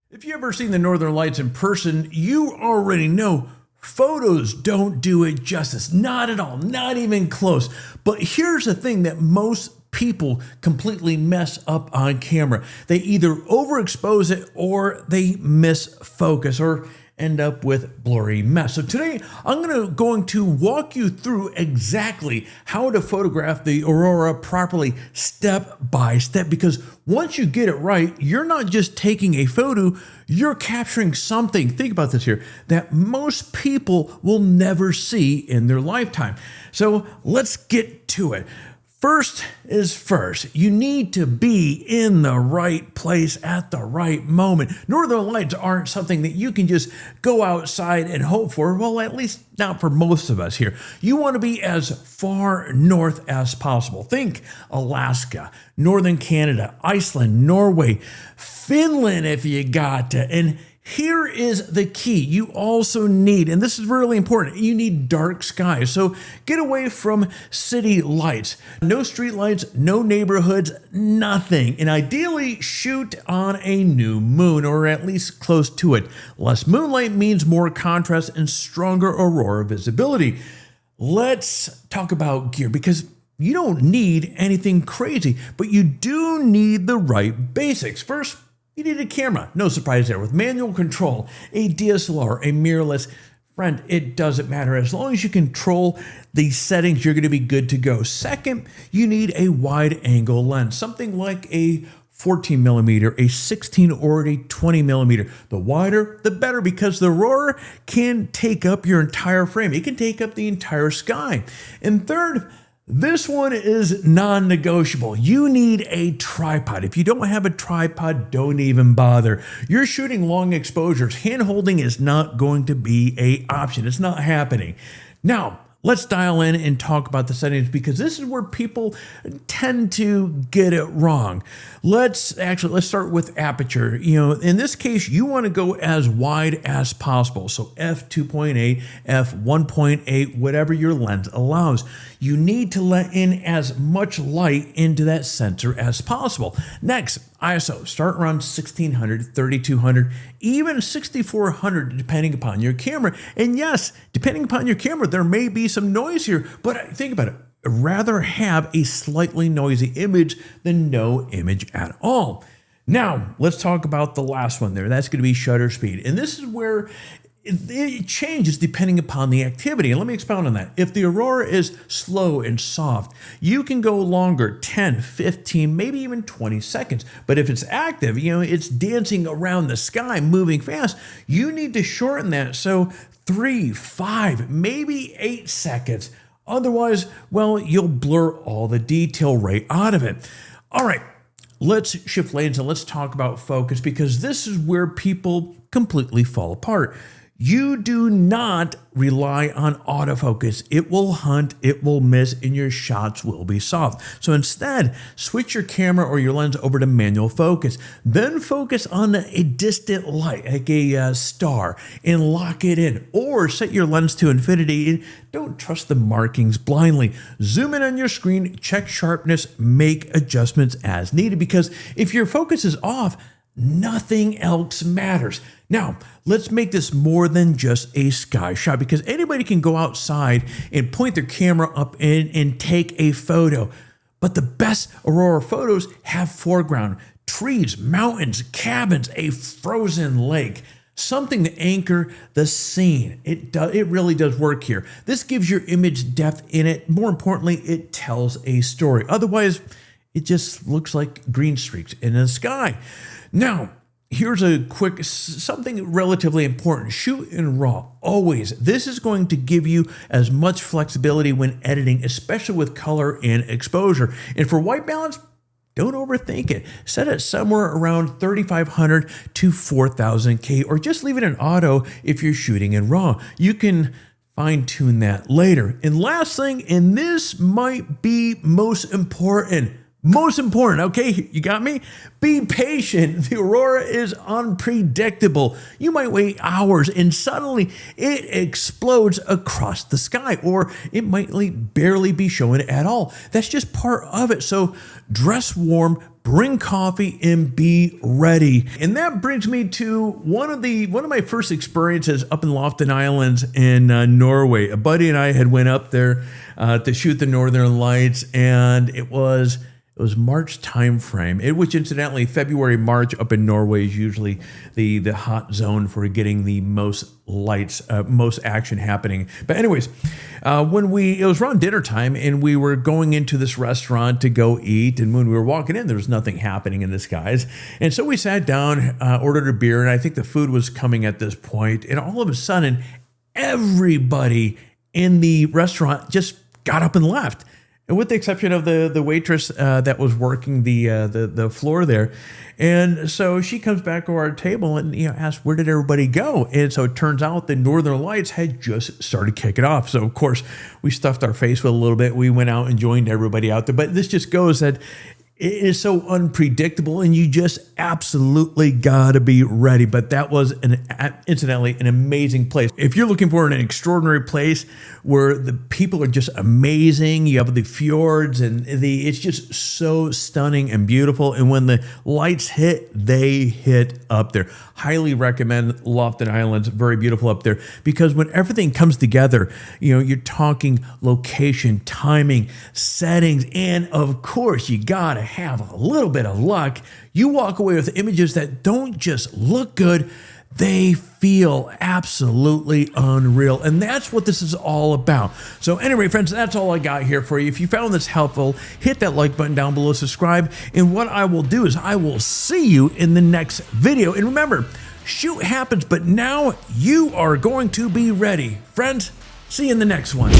If you ever seen the Northern Lights in person, you already know photos don't do it justice. Not at all, not even close. But here's the thing that most people completely mess up on camera. They either overexpose it or they miss focus or end up with blurry mess. So today I'm going to walk you through exactly how to photograph the Aurora properly step by step, because once you get it right, you're not just taking a photo, you're capturing something. Think about this here, that most people will never see in their lifetime. So let's get to it. First is first. You need to be in the right place at the right moment. Northern Lights aren't something that you can just go outside and hope for. Well, at least not for most of us here. You want to be as far north as possible. Think Alaska, northern Canada, Iceland, Norway, Finland if you got to. And here is the key. You also need, and this is really important, you need dark skies. So get away from city lights. No street lights, no neighborhoods, nothing. And ideally shoot on a new moon, or at least close to it. Less moonlight means more contrast and stronger aurora visibility. Let's talk about gear, because you don't need anything crazy, but you do need the right basics. First, you need a camera. No surprise there. With manual control, a DSLR, a mirrorless. Friend, it doesn't matter. As long as you control the settings, you're going to be good to go. Second, you need a wide angle lens, something like a 14 millimeter, a 16 or a 20 millimeter. The wider, the better, because the Aurora can take up your entire frame. It can take up the entire sky. And third, this one is non-negotiable. You need a tripod. If you don't have a tripod, don't even bother. You're shooting long exposures. Hand holding is not going to be an option. It's not happening. Now, let's dial in and talk about the settings, because this is where people tend to get it wrong. Let's start with aperture. In this case, you want to go as wide as possible. So f2.8, f1.8, whatever your lens allows. You need to let in as much light into that sensor as possible. Next, ISO. Start around 1600, 3200, even 6400, depending upon your camera. And yes, depending upon your camera, there may be some noise here, but think about it. I'd rather have a slightly noisy image than no image at all. Now, let's talk about the last one there. That's going to be shutter speed. And this is where it changes depending upon the activity. And let me expound on that. If the Aurora is slow and soft, you can go longer, 10, 15, maybe even 20 seconds. But if it's active, it's dancing around the sky, moving fast, you need to shorten that. So 3, 5, maybe 8 seconds. Otherwise, well, you'll blur all the detail right out of it. All right, let's shift lanes and let's talk about focus, because this is where people completely fall apart. You do not rely on autofocus. It will hunt, it will miss, and your shots will be soft. So instead, switch your camera or your lens over to manual focus. Then focus on a distant light, like a star, and lock it in. Or set your lens to infinity and don't trust the markings blindly. Zoom in on your screen, check sharpness, make adjustments as needed, because if your focus is off, nothing else matters. Now, let's make this more than just a sky shot, because anybody can go outside and point their camera up and take a photo. But the best Aurora photos have foreground, trees, mountains, cabins, a frozen lake, something to anchor the scene. It really does work here. This gives your image depth in it. More importantly, it tells a story. Otherwise, it just looks like green streaks in the sky. Now, here's a quick, something relatively important. Shoot in RAW, always. This is going to give you as much flexibility when editing, especially with color and exposure. And for white balance, don't overthink it. Set it somewhere around 3500 to 4000K, or just leave it in auto if you're shooting in RAW. You can fine tune that later. And last thing, and this might be most important, most important, okay, you got me? Be patient. The aurora is unpredictable. You might wait hours and suddenly it explodes across the sky, or it might barely be showing at all. That's just part of it. So dress warm, bring coffee, and be ready. And that brings me to one of my first experiences up in Lofton Islands in Norway. A buddy and I had went up there to shoot the Northern Lights, and it was March time frame, which incidentally, February, March up in Norway is usually the hot zone for getting the most lights, most action happening. But anyways, it was around dinner time, and we were going into this restaurant to go eat. And when we were walking in, there was nothing happening in the skies. And so we sat down, ordered a beer, and I think the food was coming at this point. And all of a sudden, everybody in the restaurant just got up and left. And with the exception of the waitress that was working the floor there. And so she comes back to our table and asks, where did everybody go? And so it turns out the Northern Lights had just started kicking off. So of course we stuffed our face with a little bit. We went out and joined everybody out there. But this just goes that it is so unpredictable, and you just absolutely gotta be ready. But that was incidentally an amazing place. If you're looking for an extraordinary place where the people are just amazing, you have the fjords and it's just so stunning and beautiful. And when the lights hit, they hit up there. Highly recommend Lofton Islands. Very beautiful up there, because when everything comes together, you're talking location, timing, settings, and of course you gotta have a little bit of luck. You walk away with images that don't just look good, they feel absolutely unreal. And that's what this is all about. So anyway, friends, that's all I got here for you. If you found this helpful, hit that like button down below, subscribe. And what I will do is I will see you in the next video. And remember, shoot happens, but now you are going to be ready. Friends, see you in the next one.